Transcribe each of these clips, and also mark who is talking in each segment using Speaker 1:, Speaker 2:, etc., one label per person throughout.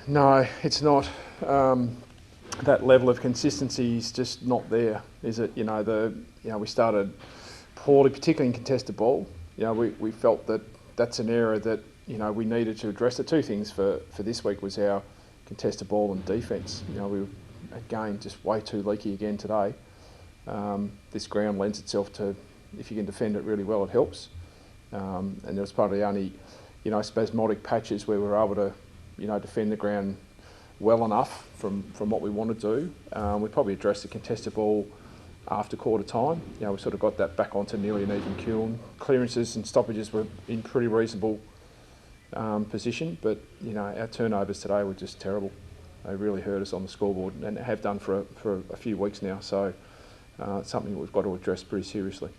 Speaker 1: No, it's not. That level of consistency is just not there, is it? We started poorly, particularly in contested ball. We felt that that's an area that we needed to address. The two things for this week was our contested ball and defence. We were again just way too leaky again today. This ground lends itself to, if you can defend it really well, it helps. And there was probably only spasmodic patches where we were able to defend the ground well enough from what we want to do. We probably addressed the contested ball after quarter time. We sort of got that back onto nearly an even keel. Clearances and stoppages were in pretty reasonable position, but our turnovers today were just terrible. They really hurt us on the scoreboard and have done for a few weeks now. So it's something that we've got to address pretty seriously.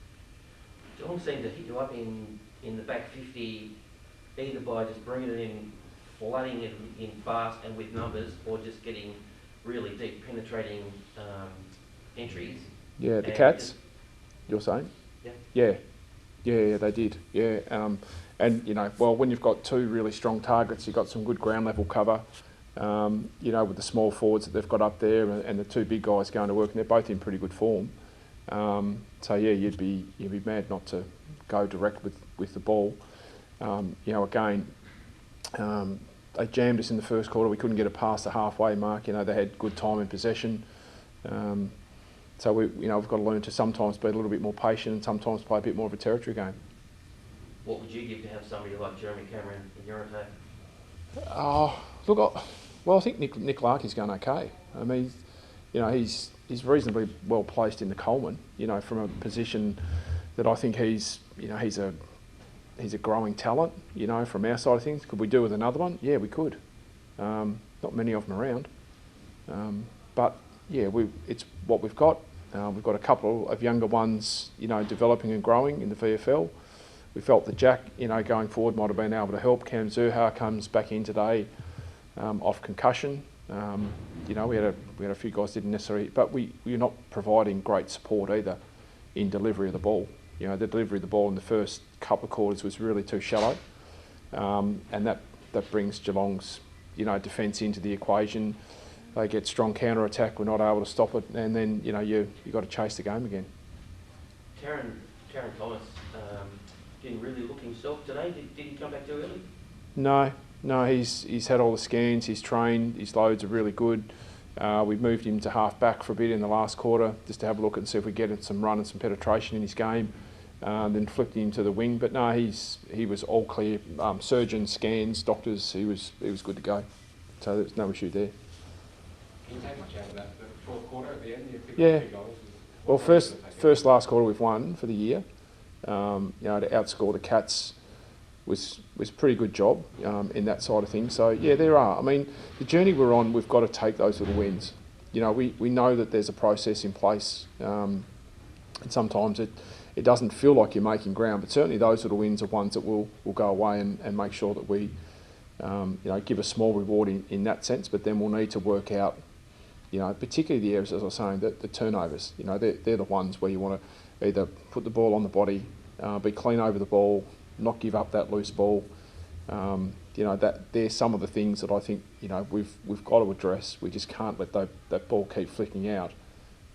Speaker 2: Geelong seemed to hit you up in the back 50, either by just bringing it in, flooding it in fast and with numbers, or just getting really deep penetrating entries.
Speaker 1: Yeah, the Cats, you're saying? Yeah. Yeah, they did. Yeah, when you've got two really strong targets, you've got some good ground level cover. With the small forwards that they've got up there and the two big guys going to work, and they're both in pretty good form. You'd be mad not to go direct with the ball. They jammed us in the first quarter. We couldn't get it past the halfway mark. They had good time in possession. We've got to learn to sometimes be a little bit more patient and sometimes play a bit more of a territory game.
Speaker 2: What would you give to have somebody like Jeremy Cameron in your attack?
Speaker 1: I think Nick Larkey's going okay. I mean, he's reasonably well placed in the Coleman. From a position that I think he's a growing talent. From our side of things, could we do with another one? Yeah, we could. Not many of them around, it's what we've got. We've got a couple of younger ones, developing and growing in the VFL. We felt that Jack, going forward might have been able to help. Cam Zurhaar comes back in today off concussion. We had a few guys didn't necessarily, but we're not providing great support either in delivery of the ball. The delivery of the ball in the first couple of quarters was really too shallow, and that brings Geelong's defence into the equation. They get strong counter attack. We're not able to stop it, and then you got to chase the game again.
Speaker 2: Taron Thomas didn't really look himself today. Did he come back too early?
Speaker 1: No. He's had all the scans. He's trained. His loads are really good. We moved him to half back for a bit in the last quarter just to have a look and see if we get some run and some penetration in his game. Then flipped him to the wing. But no, he was all clear. Surgeons, scans, doctors. He was good to go. So there's no issue there.
Speaker 3: Can you take much out of that? The fourth quarter at the end, you picked
Speaker 1: up
Speaker 3: 2 goals.
Speaker 1: Well, first last quarter we've won for the year. To outscore the Cats was a pretty good job in that side of things. So yeah, there are. I mean, the journey we're on, we've got to take those little wins. We know that there's a process in place, and sometimes it doesn't feel like you're making ground, but certainly those little wins are ones that will go away and make sure that we give a small reward in that sense. But then we'll need to work out, particularly the areas, as I was saying, the turnovers. They're the ones where you want to either put the ball on the body, be clean over the ball, not give up that loose ball. That they're some of the things that I think we've got to address. We just can't let that ball keep flicking out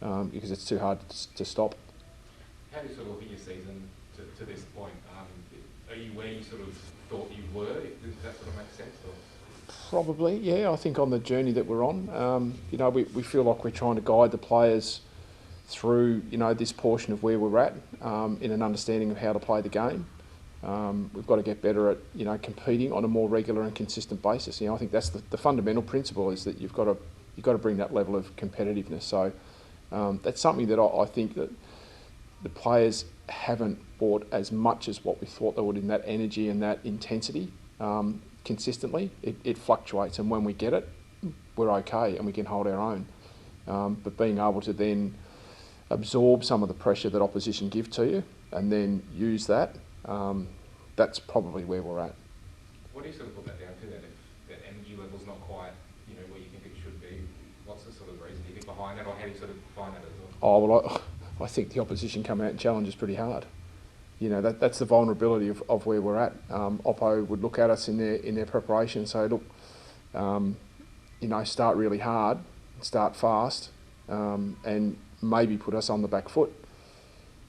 Speaker 1: because it's too hard to stop.
Speaker 3: How do you sort of look at your season to this point? Are you where you sort of thought you were? Does that sort of make sense? Or?
Speaker 1: Probably, yeah. I think on the journey that we're on, we feel like we're trying to guide the players through, this portion of where we're at in an understanding of how to play the game. We've got to get better at, competing on a more regular and consistent basis. I think that's the fundamental principle is that you've got to bring that level of competitiveness. So that's something that I think that the players haven't brought as much as what we thought they would in that energy and that intensity consistently. It fluctuates, and when we get it, we're okay and we can hold our own. But being able to then absorb some of the pressure that opposition give to you and then use that, that's probably where we're at.
Speaker 3: What do you sort of put that down to then? If that energy level's not quite, where you think it should be, what's the sort of reason you think behind that, or how do you sort of find that as well?
Speaker 1: I think the opposition come out and challenge us pretty hard. That's the vulnerability of where we're at. Oppo would look at us in their preparation and say, look, start really hard, start fast, and maybe put us on the back foot.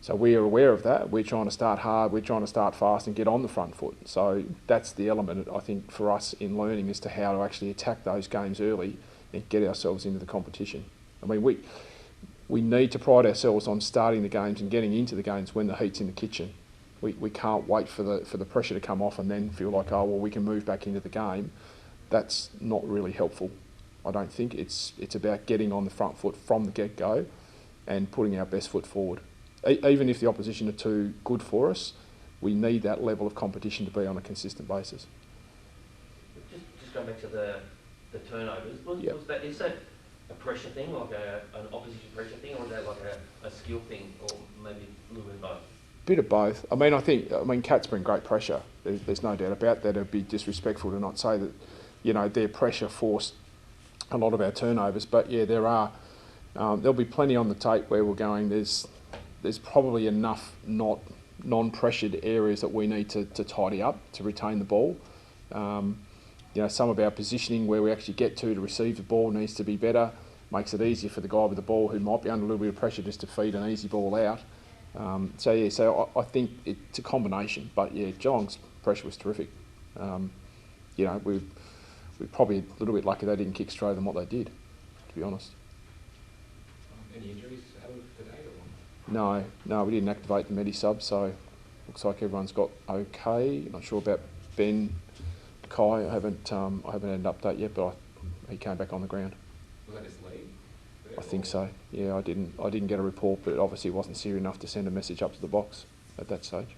Speaker 1: So we are aware of that. We're trying to start hard, we're trying to start fast and get on the front foot. So that's the element, I think, for us in learning as to how to actually attack those games early and get ourselves into the competition. I mean, we need to pride ourselves on starting the games and getting into the games when the heat's in the kitchen. We can't wait for the pressure to come off and then feel like, oh, well, we can move back into the game. That's not really helpful. I don't think. It's about getting on the front foot from the get-go and putting our best foot forward. Even if the opposition are too good for us, we need that level of competition to be on a consistent basis.
Speaker 2: Just going back to the turnovers, is that a pressure thing, like an opposition pressure thing, or is that like a skill thing, or maybe a little bit of both?
Speaker 1: Bit of both. I mean, Cats bring great pressure. There's no doubt about that. It'd be disrespectful to not say that, their pressure forced a lot of our turnovers. But yeah, there'll be plenty on the tape where we're going. There's probably enough non-pressured areas that we need to tidy up to retain the ball. Some of our positioning where we actually get to receive the ball needs to be better. Makes it easier for the guy with the ball who might be under a little bit of pressure just to feed an easy ball out. So I think it's a combination. But yeah, Geelong's pressure was terrific. We're probably a little bit lucky they didn't kick straighter than what they did, to be honest.
Speaker 3: Any injuries out of today? Or?
Speaker 1: No, we didn't activate the Medi-sub, so looks like everyone's got okay. Not sure about Ben Kai. I haven't had an update yet, but he came back on the ground.
Speaker 3: Was that his lead?
Speaker 1: I think so. Yeah, I didn't get a report, but it obviously wasn't serious enough to send a message up to the box at that stage.